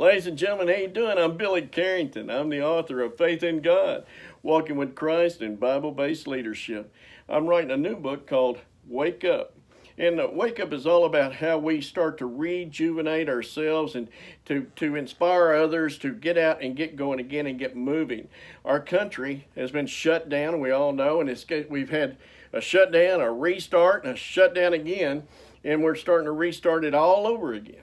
Ladies and gentlemen, how you doing? I'm Billy Carrington. I'm the author of Faith in God, Walking with Christ in Bible-Based Leadership. I'm writing a new book called Wake Up. And Wake Up is all about how we start to rejuvenate ourselves and to inspire others to get out and get going again and get moving. Our country has been shut down, we all know, and we've had a shutdown, a restart, and a shutdown again, and we're starting to restart it all over again.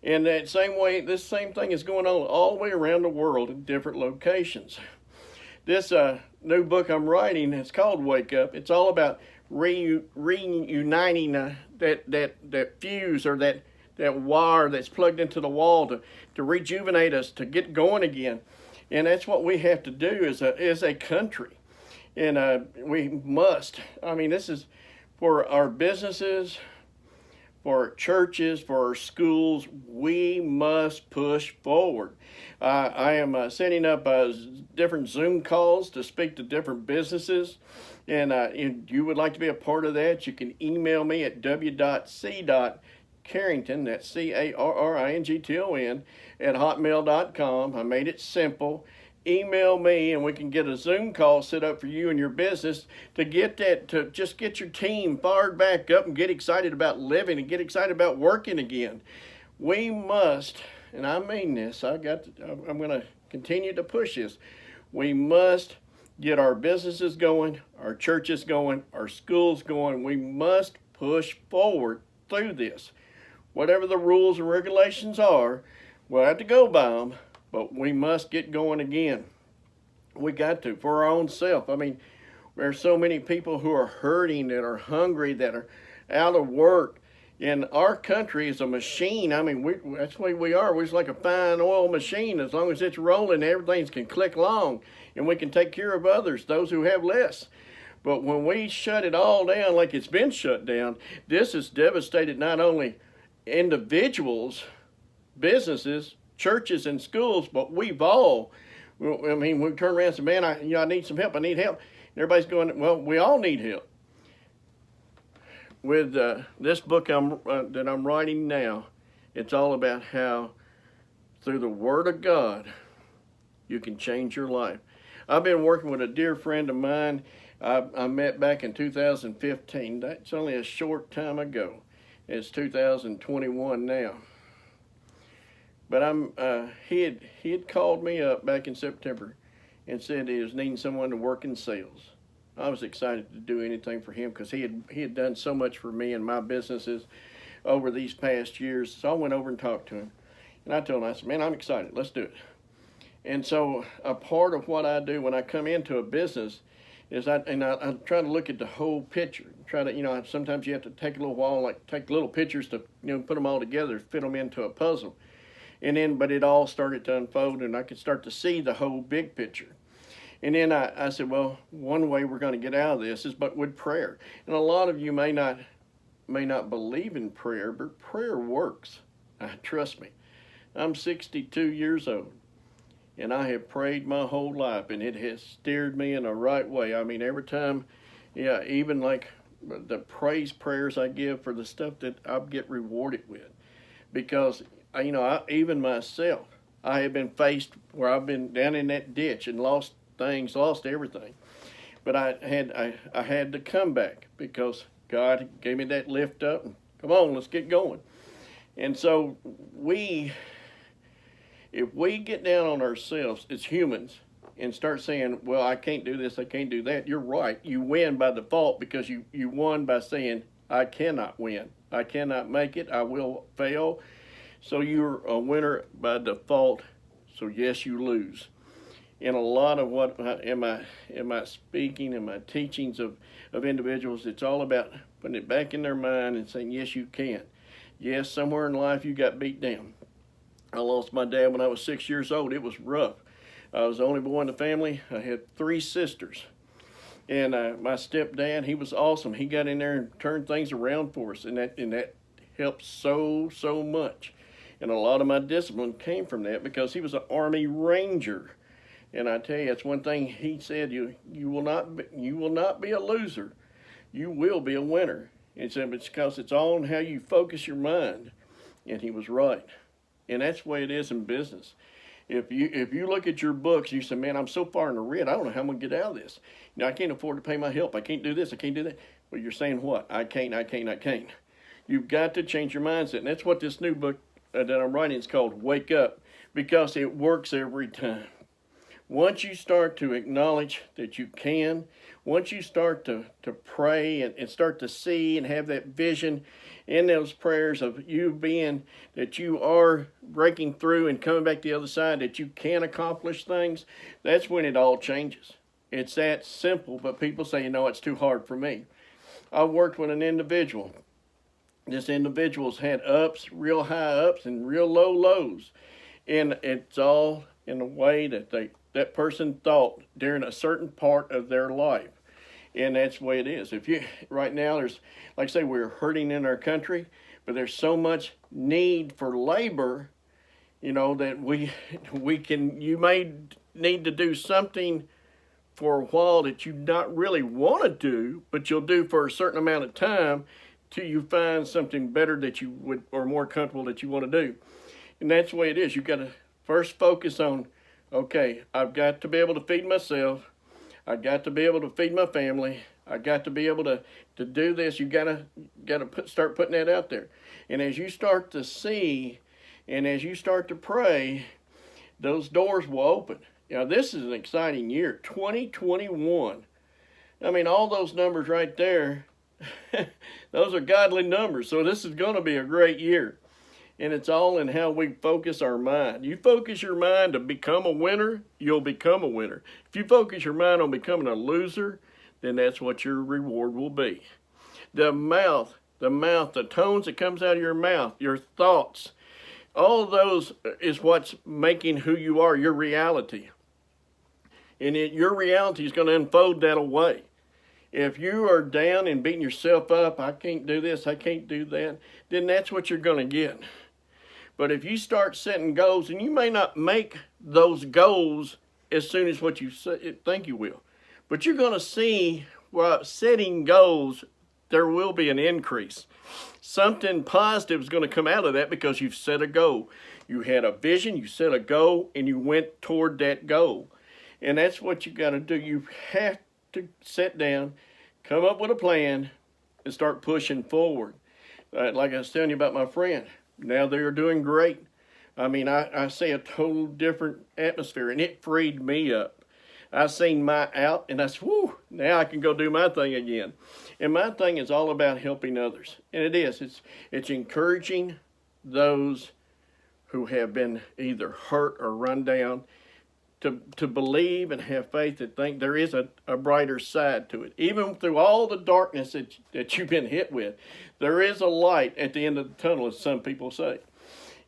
And that same way, this same thing is going on all the way around the world in different locations. This new book I'm writing, it's called Wake Up. It's all about reuniting that fuse or that wire that's plugged into the wall to rejuvenate us, to get going again. And that's what we have to do as a country. And we must. I mean, this is for our businesses, for our churches, for our schools. We must push forward. I am setting up different Zoom calls to speak to different businesses. And if you would like to be a part of that, you can email me at w.c.carrington, that's C-A-R-R-I-N-G-T-O-N, at hotmail.com. I made it simple. Email me and we can get a Zoom call set up for you and your business to just get your team fired back up and get excited about living and get excited about working again. We must, and I mean this, I'm going to continue to push this. We must get our businesses going, our churches going, our schools going. We must push forward through this. Whatever the rules and regulations are, we'll have to go by them. But we must get going again. We got to, for our own self. I mean, there's so many people who are hurting, that are hungry, that are out of work. And our country is a machine. I mean, that's the way we are. We're just like a fine oil machine. As long as it's rolling, everything can click along. And we can take care of others, those who have less. But when we shut it all down like it's been shut down, this has devastated not only individuals, businesses, churches and schools, but we've all, I mean, we turn around and say, man, I need some help, I need help. And everybody's going, well, we all need help. With this book that I'm writing now, it's all about how through the Word of God, you can change your life. I've been working with a dear friend of mine I met back in 2015. That's only a short time ago. It's 2021 now. But he had called me up back in September and said he was needing someone to work in sales. I was excited to do anything for him because he had done so much for me and my businesses over these past years. So I went over and talked to him. And I told him, I said, man, I'm excited. Let's do it. And so a part of what I do when I come into a business is I try to look at the whole picture. Try to, sometimes you have to take a little while, like take little pictures to, put them all together, fit them into a puzzle. But it all started to unfold, and I could start to see the whole big picture. And then I said, well, one way we're going to get out of this is but with prayer. And a lot of you may not believe in prayer, but prayer works. Trust me. I'm 62 years old, and I have prayed my whole life, and it has steered me in the right way. I mean, every time, even like the praise prayers I give for the stuff that I get rewarded with, because even myself, I have been faced where I've been down in that ditch and lost things, lost everything. But I had to come back because God gave me that lift up and come on, let's get going. And so if we get down on ourselves as humans and start saying, well, I can't do this, I can't do that, you're right. You win by default because you won by saying, I cannot win. I cannot make it. I will fail. So you're a winner by default, so yes, you lose. And a lot of what in my speaking and my teachings of individuals, it's all about putting it back in their mind and saying, yes, you can. Yes, somewhere in life you got beat down. I lost my dad when I was 6 years old. It was rough. I was the only boy in the family. I had 3 sisters. And my stepdad, he was awesome. He got in there and turned things around for us, and that helped so much. And a lot of my discipline came from that because he was an Army Ranger. And I tell you, that's one thing he said, you will not be a loser. You will be a winner. He said, it's because it's all on how you focus your mind. And he was right. And that's the way it is in business. If you look at your books, you say, man, I'm so far in the red, I don't know how I'm going to get out of this. I can't afford to pay my help. I can't do this. I can't do that. Well, you're saying what? I can't, I can't, I can't. You've got to change your mindset. And that's what this new book that I'm writing is called, Wake Up, because it works every time. Once you start to acknowledge that you can, once you start to pray and start to see and have that vision in those prayers of you being that you are breaking through and coming back the other side, that you can accomplish things, that's when it all changes. It's that simple, but people say, it's too hard for me. I worked with an individual. This individual's had ups, real high ups, and real low lows. And it's all in the way that person thought during a certain part of their life. And that's the way it is. Right now, there's, like I say, we're hurting in our country, but there's so much need for labor, that you may need to do something for a while that you not really want to do, but you'll do for a certain amount of time till you find something better that you would, or more comfortable that you want to do. And that's the way it is. You've got to first focus on, okay, I've got to be able to feed myself. I've got to be able to feed my family. I've got to be able to do this. You got to start putting that out there. And as you start to see and as you start to pray, those doors will open. This is an exciting year, 2021. I mean, all those numbers right there, those are godly numbers. So this is going to be a great year. And it's all in how we focus our mind. You focus your mind to become a winner, you'll become a winner. If you focus your mind on becoming a loser, then that's what your reward will be. The mouth, the tones that comes out of your mouth, your thoughts, all of those is what's making who you are, your reality. And your reality is going to unfold that away. If you are down and beating yourself up, I can't do this, I can't do that, then that's what you're going to get. But if you start setting goals, and you may not make those goals as soon as what you think you will, but you're going to see while setting goals, there will be an increase. Something positive is going to come out of that because you've set a goal. You had a vision, you set a goal, and you went toward that goal. And that's what you got to do. You have to sit down, come up with a plan, and start pushing forward. Like I was telling you about my friend, now they are doing great. I mean, I see a total different atmosphere, and it freed me up. I seen my out, and I said, whoo, now I can go do my thing again. And my thing is all about helping others. And it is. It's encouraging those who have been either hurt or run down to believe and have faith and think there is a brighter side to it. Even through all the darkness that you've been hit with, there is a light at the end of the tunnel, as some people say.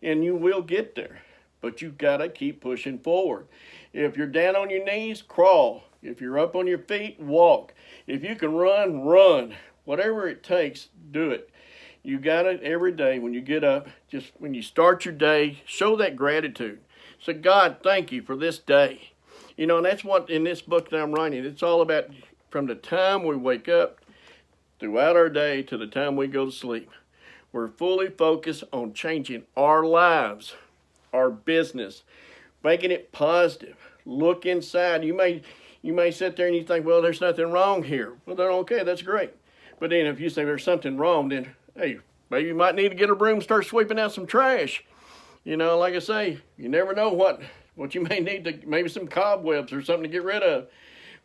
And you will get there, but you've got to keep pushing forward. If you're down on your knees, crawl. If you're up on your feet, walk. If you can run, run. Whatever it takes, do it. You got it every day when you get up. Just when you start your day, show that gratitude. Say, God, thank you for this day. And that's what in this book that I'm writing, it's all about from the time we wake up throughout our day to the time we go to sleep. We're fully focused on changing our lives, our business, making it positive. Look inside. You may sit there and you think, well, there's nothing wrong here. Well, then okay, that's great. But then if you say there's something wrong, then hey, maybe you might need to get a broom and start sweeping out some trash. Like I say, you never know what you may need to, maybe some cobwebs or something to get rid of.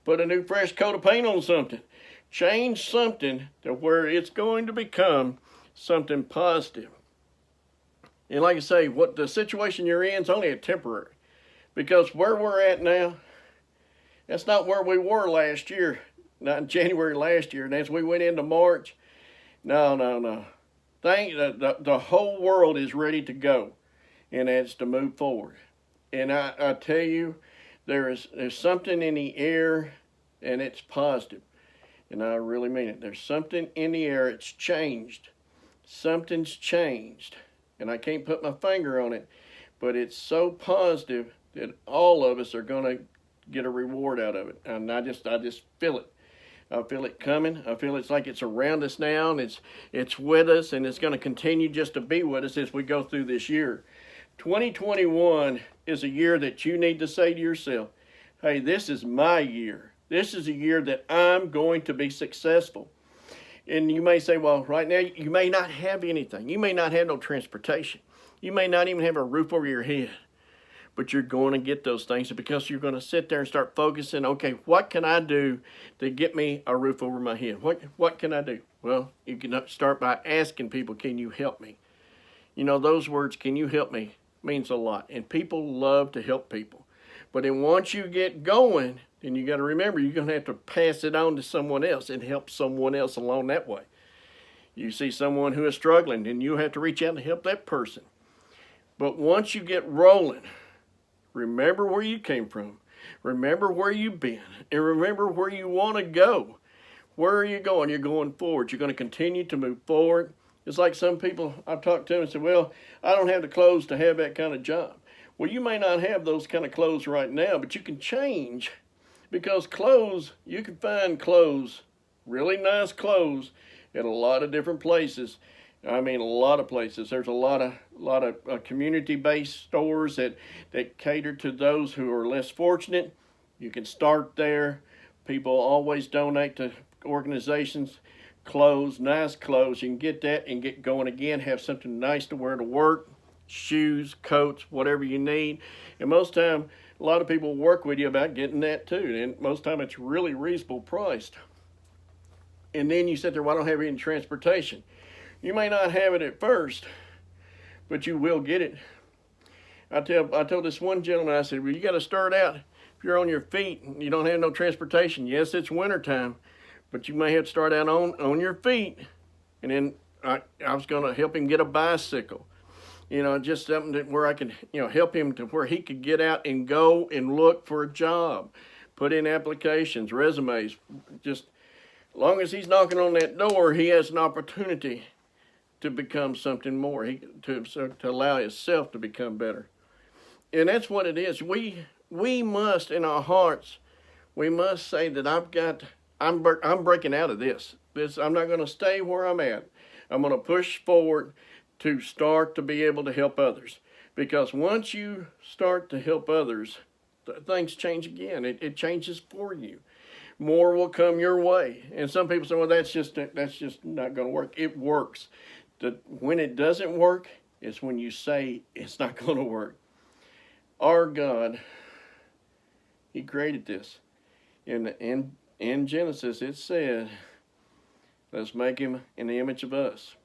Put a new fresh coat of paint on something. Change something to where it's going to become something positive. And like I say, what the situation you're in is only a temporary. Because where we're at now, that's not where we were last year, not in January last year. And as we went into March, no. The whole world is ready to go. And that's to move forward. And I tell you, there's something in the air, and it's positive. And I really mean it. There's something in the air. It's changed. Something's changed. And I can't put my finger on it, but it's so positive that all of us are going to get a reward out of it. And I just feel it. I feel it coming. I feel it's like it's around us now, and it's with us, and it's going to continue just to be with us as we go through this year. 2021 is a year that you need to say to yourself, hey, this is my year. This is a year that I'm going to be successful. And you may say, well, right now you may not have anything. You may not have no transportation. You may not even have a roof over your head. But you're going to get those things because you're going to sit there and start focusing, okay, what can I do to get me a roof over my head? What can I do? Well, you can start by asking people, can you help me? You know, those words, can you help me, means a lot. And people love to help people. But then once you get going, then you got to remember, you're going to have to pass it on to someone else and help someone else along that way. You see someone who is struggling, then you have to reach out and help that person. But once you get rolling, remember where you came from. Remember where you've been. And remember where you want to go. Where are you going? You're going forward. You're going to continue to move forward. It's like some people I've talked to and said, well, I don't have the clothes to have that kind of job. Well, you may not have those kind of clothes right now, but you can change. Because clothes, you can find clothes, really nice clothes, at a lot of different places. I mean, a lot of places. There's a lot of community-based stores that cater to those who are less fortunate. You can start there. People always donate to organizations, clothes, nice clothes. You can get that and get going again. Have something nice to wear to work, shoes, coats, whatever you need. And most time, a lot of people work with you about getting that too. And most time, it's really reasonable priced. And then you sit there, well, I don't have any transportation. You may not have it at first, but you will get it. I told this one gentleman, I said, well, you got to start out. If you're on your feet and you don't have no transportation, yes, it's wintertime, but you may have to start out on your feet. And then I was going to help him get a bicycle. You know, just something where I could, help him to where he could get out and go and look for a job, put in applications, resumes. Just as long as he's knocking on that door, he has an opportunity to become something more, to allow himself to become better. And that's what it is. We must, in our hearts, we must say that I'm breaking out of this. I'm not going to stay where I'm at. I'm going to push forward to start to be able to help others. Because once you start to help others, things change again. It changes for you. More will come your way. And some people say, well, that's just not going to work. It works. When it doesn't work is when you say it's not going to work. Our God, He created this. In Genesis, it said, let's make him in the image of us.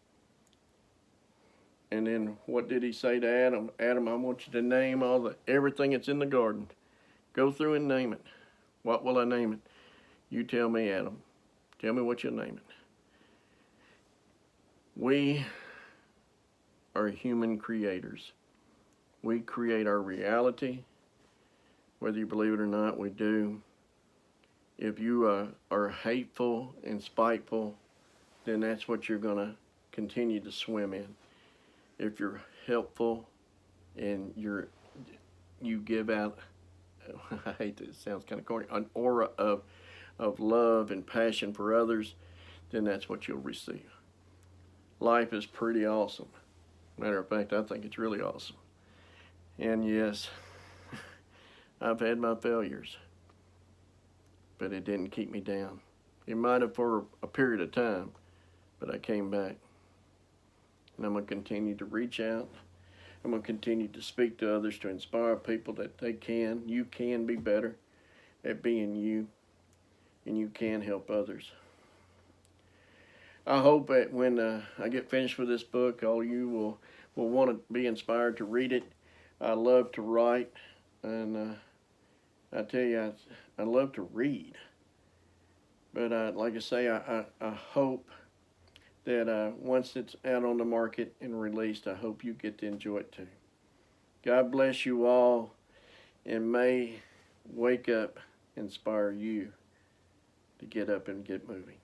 And then what did He say to Adam? Adam, I want you to name everything that's in the garden. Go through and name it. What will I name it? You tell me, Adam. Tell me what you'll name it. We are human creators. We create our reality. Whether you believe it or not, we do. If you are hateful and spiteful, then that's what you're going to continue to swim in. If you're helpful and you give out, I hate that, it sounds kind of corny, an aura of love and passion for others, then that's what you'll receive. Life is pretty awesome. Matter of fact, I think it's really awesome. And yes, I've had my failures, but it didn't keep me down. It might have for a period of time, but I came back. And I'm going to continue to reach out. I'm going to continue to speak to others to inspire people that you can be better at being you, and you can help others. I hope that when I get finished with this book, all of you will want to be inspired to read it. I love to write, and I tell you, I love to read. But like I say, I hope that once it's out on the market and released, I hope you get to enjoy it too. God bless you all, and may Wake Up inspire you to get up and get moving.